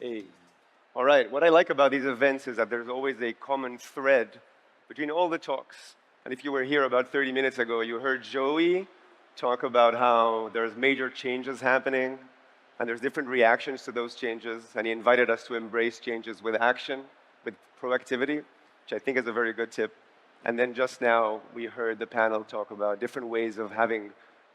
Hey. All right, what I like about these events is that there's always a common thread between all the talks. And if you were here about 30 minutes ago, you heard Joey talk about how there's major changes happening and there's different reactions to those changes. And he invited us to embrace changes with action, with proactivity, which I think is a very good tip. And then just now, we heard the panel talk about different ways of having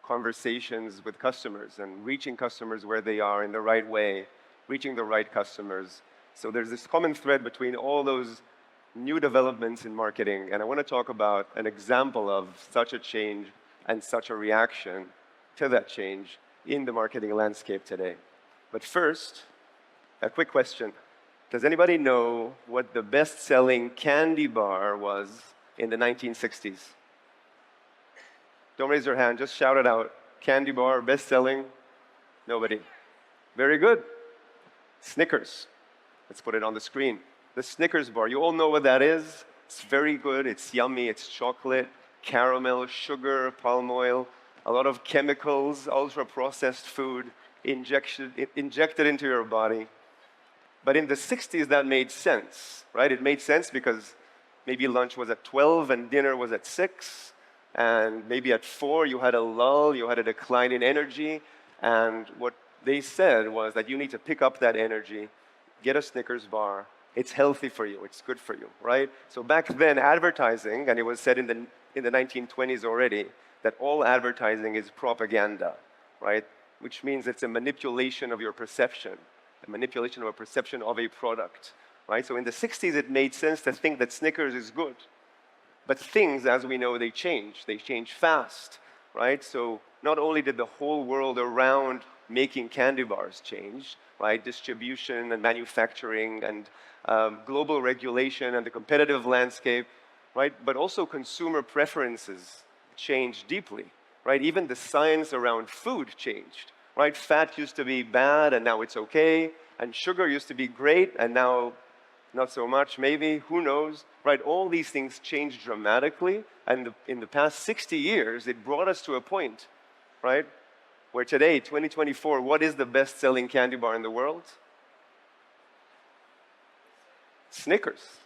conversations with customers and reaching customers where they are in the right way, reaching the right customers. So there's this common thread between all those new developments in marketing, and I want to talk about an example of such a change and such a reaction to that change in the marketing landscape today. But first, a quick question. Does anybody know what the best-selling candy bar was in the 1960s? Don't raise your hand, just shout it out. Candy bar, best-selling? Nobody. Very good. Snickers. Let's put it on the screen. The Snickers bar, you all know what that is. It's very good, it's yummy, it's chocolate, caramel, sugar, palm oil, a lot of chemicals, ultra-processed food injected into your body. But in the 60s, that made sense, right? It made sense because maybe lunch was at 12 and dinner was at 6, and maybe at 4 you had a lull, you had a decline in energy, and what they said was that you need to pick up that energy, get a Snickers bar. It's healthy for you, it's good for you, right? So back then, advertising, and it was said in the 1920s already, that all advertising is propaganda, right? Which means it's a manipulation of your perception, a manipulation of a perception of a product, right? So in the 60s, it made sense to think that Snickers is good. But things, as we know, they change fast, right? So not only did the whole world around making candy bars change, right? Distribution and manufacturing and global regulation and the competitive landscape, right? But also consumer preferences changed deeply, right? Even the science around food changed, right? Fat used to be bad and now it's okay, and sugar used to be great and now not so much, maybe, who knows, right? All these things changed dramatically, and in the past 60 years, it brought us to a point, right? Where today, 2024, what is the best-selling candy bar in the world? Snickers.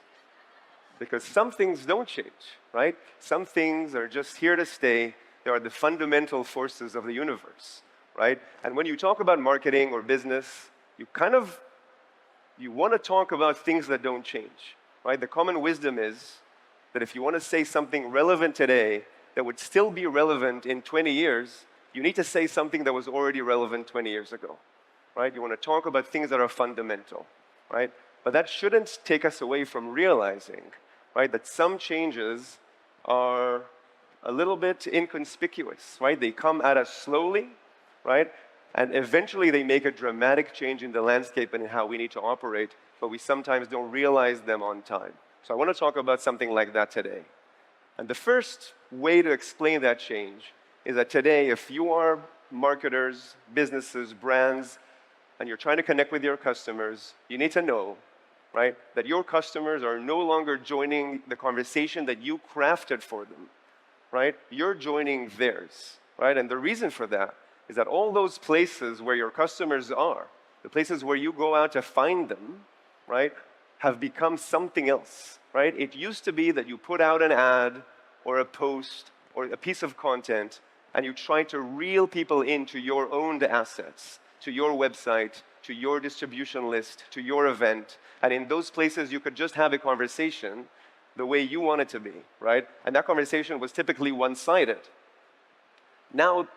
Because some things don't change, right? Some things are just here to stay. They are the fundamental forces of the universe, right? And when you talk about marketing or business, you want to talk about things that don't change, right? The common wisdom is that if you want to say something relevant today that would still be relevant in 20 years, you need to say something that was already relevant 20 years ago, right? You want to talk about things that are fundamental, right? But that shouldn't take us away from realizing, right, that some changes are a little bit inconspicuous, right? They come at us slowly, right? And eventually they make a dramatic change in the landscape and in how we need to operate, but we sometimes don't realize them on time. So I want to talk about something like that today. And the first way to explain that change is that today, if you are marketers, businesses, brands, and you're trying to connect with your customers, you need to know, right, that your customers are no longer joining the conversation that you crafted for them, right? You're joining theirs, right? And the reason for that is that all those places where your customers are, the places where you go out to find them, right, have become something else, right? It used to be that you put out an ad or a post or a piece of content and you try to reel people into your owned assets, to your website, to your distribution list, to your event. And in those places, you could just have a conversation the way you want it to be, right? And that conversation was typically one-sided. Now,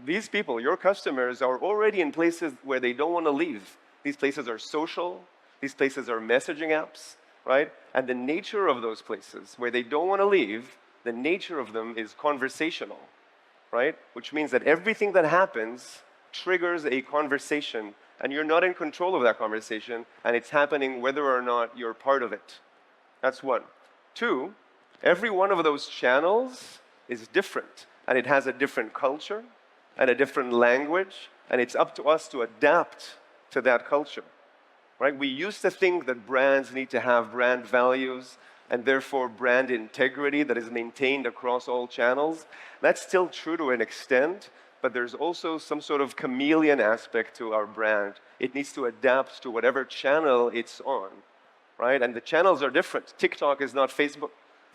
these people, your customers, are already in places where they don't want to leave. These places are social. These places are messaging apps, right? And the nature of those places where they don't want to leave, the nature of them is conversational, right? Which means that everything that happens triggers a conversation, and you're not in control of that conversation, and it's happening whether or not you're part of it. That's one. Two, every one of those channels is different, and it has a different culture and a different language, and it's up to us to adapt to that culture, right? We used to think that brands need to have brand values and therefore brand integrity that is maintained across all channels. That's still true to an extent, but there's also some sort of chameleon aspect to our brand It needs to adapt to whatever channel it's on, right? And the channels are different. TikTok is not Facebook.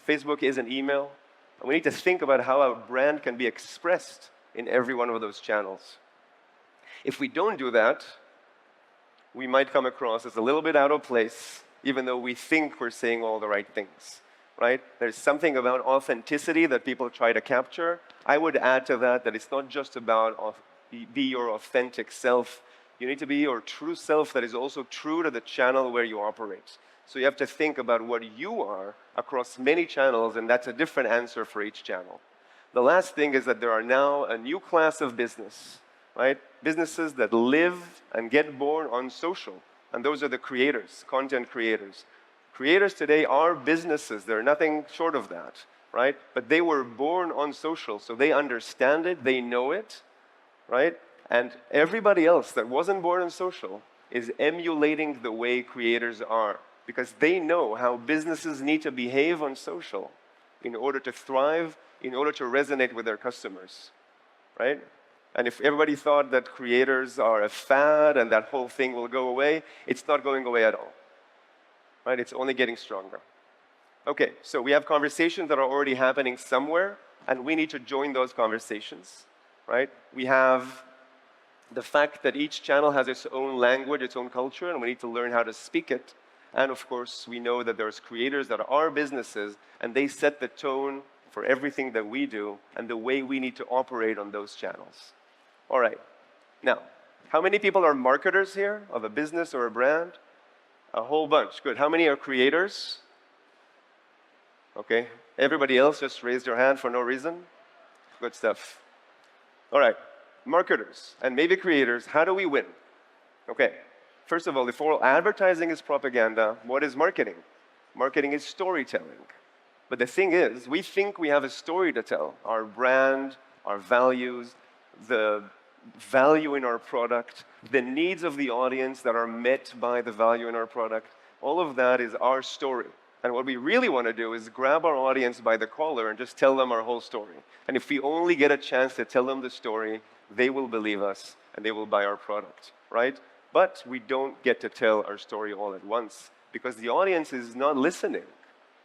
Facebook isn't email. And we need to think about how our brand can be expressed in every one of those channels. If we don't do that, we might come across as a little bit out of place, even though we think we're saying all the right things, right? There's something about authenticity that people try to capture. I would add to that that it's not just about be your authentic self. You need to be your true self that is also true to the channel where you operate. So you have to think about what you are across many channels, and that's a different answer for each channel. The last thing is that there are now a new class of business, right? Businesses that live and get born on social. And those are the creators, content creators. Creators today are businesses. They're nothing short of that, right? But they were born on social, so they understand it, they know it, right? And everybody else that wasn't born on social is emulating the way creators are, because they know how businesses need to behave on social in order to thrive, in order to resonate with their customers, right? And if everybody thought that creators are a fad and that whole thing will go away, it's not going away at all, right? It's only getting stronger. Okay, so we have conversations that are already happening somewhere, and we need to join those conversations, right? We have the fact that each channel has its own language, its own culture, and we need to learn how to speak it. And of course, we know that there's creators that are businesses, and they set the tone for everything that we do and the way we need to operate on those channels. All right. Now, how many people are marketers here of a business or a brand? A whole bunch. Good. How many are creators? Okay. Everybody else just raised your hand for no reason? Good stuff. All right. Marketers and maybe creators, how do we win? Okay. First of all, if all advertising is propaganda, what is marketing? Marketing is storytelling. But the thing is, we think we have a story to tell. Our brand, our values, the value in our product, the needs of the audience that are met by the value in our product, all of that is our story. And what we really want to do is grab our audience by the collar and just tell them our whole story. And if we only get a chance to tell them the story, they will believe us and they will buy our product, right? But we don't get to tell our story all at once because the audience is not listening.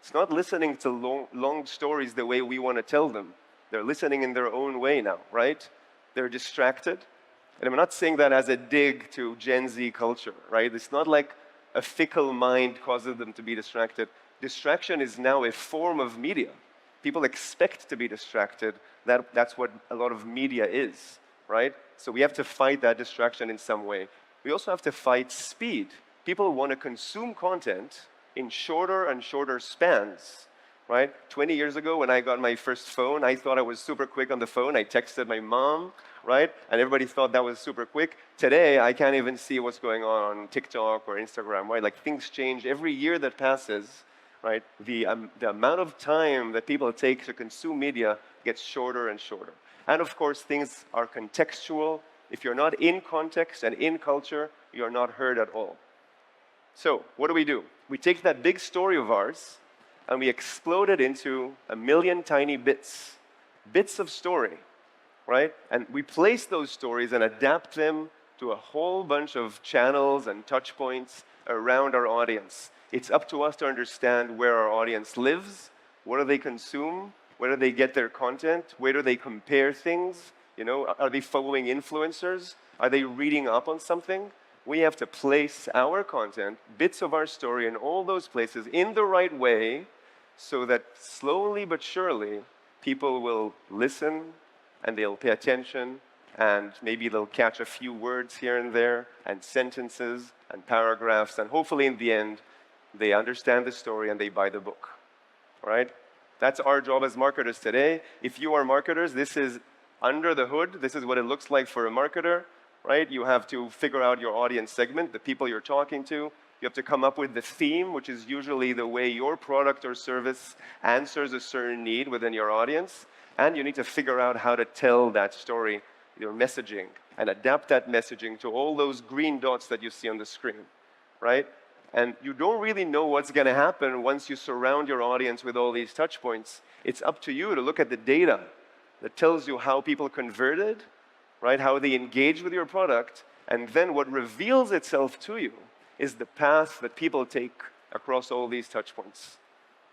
It's not listening to long stories the way we want to tell them. They're listening in their own way now, right? They're distracted. And I'm not saying that as a dig to Gen Z culture, right? It's not like a fickle mind causes them to be distracted. Distraction is now a form of media. People expect to be distracted. That's what a lot of media is, right? So we have to fight that distraction in some way. We also have to fight speed. People want to consume content in shorter and shorter spans, right? 20 years ago when I got my first phone, I thought I was super quick on the phone. I texted my mom, right? And everybody thought that was super quick. Today, I can't even see what's going on TikTok or Instagram, right? Like things change every year that passes, right? The amount of time that people take to consume media gets shorter and shorter. And of course, things are contextual. If you're not in context and in culture, you're not heard at all. So what do? We take that big story of ours and we explode it into a million tiny bits of story, right? And we place those stories and adapt them to a whole bunch of channels and touch points around our audience. It's up to us to understand where our audience lives, what do they consume, where do they get their content, where do they compare things, you know, are they following influencers, are they reading up on something? We have to place our content, bits of our story in all those places in the right way so that slowly but surely people will listen and they'll pay attention and maybe they'll catch a few words here and there and sentences and paragraphs and hopefully in the end they understand the story and they buy the book, all right? That's our job as marketers today. If you are marketers, this is under the hood. This is what it looks like for a marketer, right? You have to figure out your audience segment, the people you're talking to. You have to come up with the theme, which is usually the way your product or service answers a certain need within your audience. And you need to figure out how to tell that story, your messaging, and adapt that messaging to all those green dots that you see on the screen, right? And you don't really know what's going to happen once you surround your audience with all these touch points. It's up to you to look at the data that tells you how people converted, right? How they engage with your product, And then what reveals itself to you is the path that people take across all these touch points,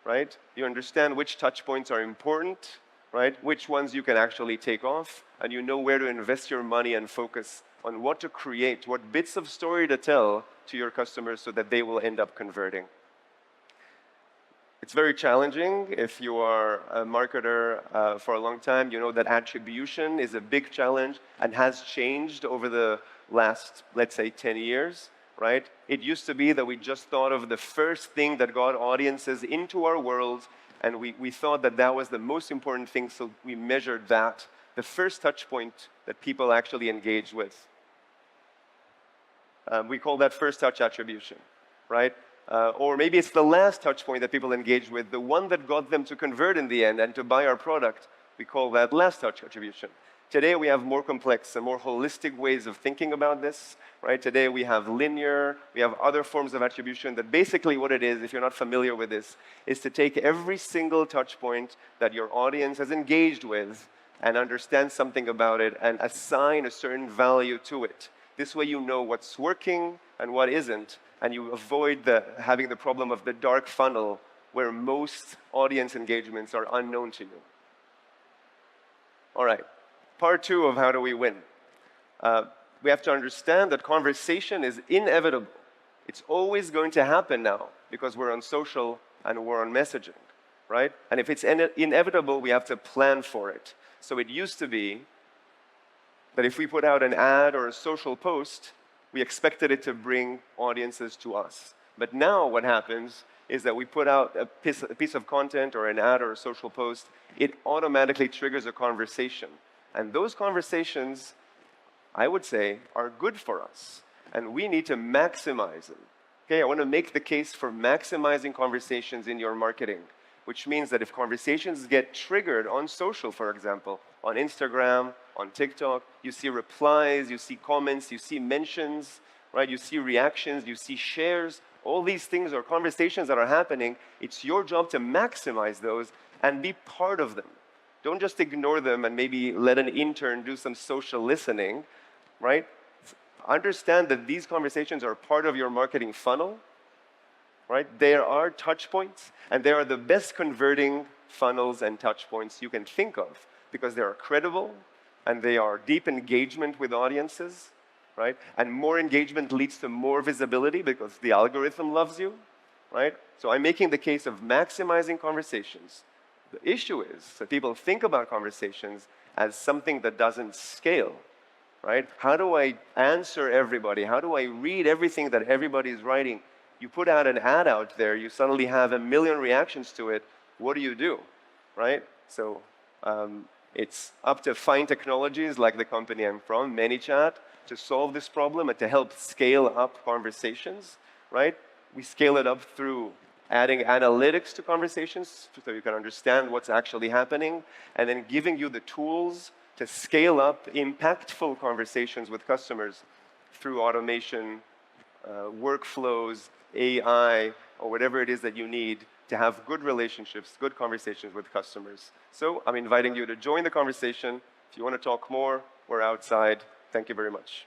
right? You understand which touch points are important, right? Which ones you can actually take off, and you know where to invest your money and focus on what to create, what bits of story to tell to your customers so that they will end up converting. It's very challenging. If you are a marketer for a long time, you know that attribution is a big challenge and has changed over the last, let's say, 10 years, right? It used to be that we just thought of the first thing that got audiences into our world, and we thought that that was the most important thing, so we measured that, the first touch point that people actually engage with. We call that first touch attribution, right? Or maybe it's the last touch point that people engage with, the one that got them to convert in the end and to buy our product. We call that last touch attribution. Today we have more complex and more holistic ways of thinking about this, right? Today we have linear, we have other forms of attribution that basically what it is, if you're not familiar with this, is to take every single touch point that your audience has engaged with and understand something about it and assign a certain value to it. This way you know what's working and what isn't, and you avoid having the problem of the dark funnel where most audience engagements are unknown to you. All right, part 2 of how do we win. We have to understand that conversation is inevitable. It's always going to happen now because we're on social and we're on messaging, right? And if it's inevitable, we have to plan for it. So it used to be that if we put out an ad or a social post, we expected it to bring audiences to us. But now what happens is that we put out a piece of content or an ad or a social post, it automatically triggers a conversation. And those conversations, I would say, are good for us. And we need to maximize them. Okay, I want to make the case for maximizing conversations in your marketing, which means that if conversations get triggered on social, for example, on Instagram, on TikTok, you see replies, you see comments, you see mentions, right? You see reactions, you see shares. All these things are conversations that are happening. It's your job to maximize those and be part of them. Don't just ignore them and maybe let an intern do some social listening, right? Understand that these conversations are part of your marketing funnel, right? There are touch points, and they are the best converting funnels and touch points you can think of because they are credible and they are deep engagement with audiences, right? And more engagement leads to more visibility because the algorithm loves you, right? So I'm making the case of maximizing conversations. The issue is that people think about conversations as something that doesn't scale, right? How do I answer everybody? How do I read everything that everybody is writing? You put out an ad out there, you suddenly have 1 million reactions to it. What do, right? So it's up to fine technologies like the company I'm from, Manychat, to solve this problem and to help scale up conversations, right? We scale it up through adding analytics to conversations so you can understand what's actually happening, and then giving you the tools to scale up impactful conversations with customers through automation, workflows, AI, or whatever it is that you need to have good relationships, good conversations with customers. So I'm inviting you to join the conversation. If you want to talk more, we're outside. Thank you very much.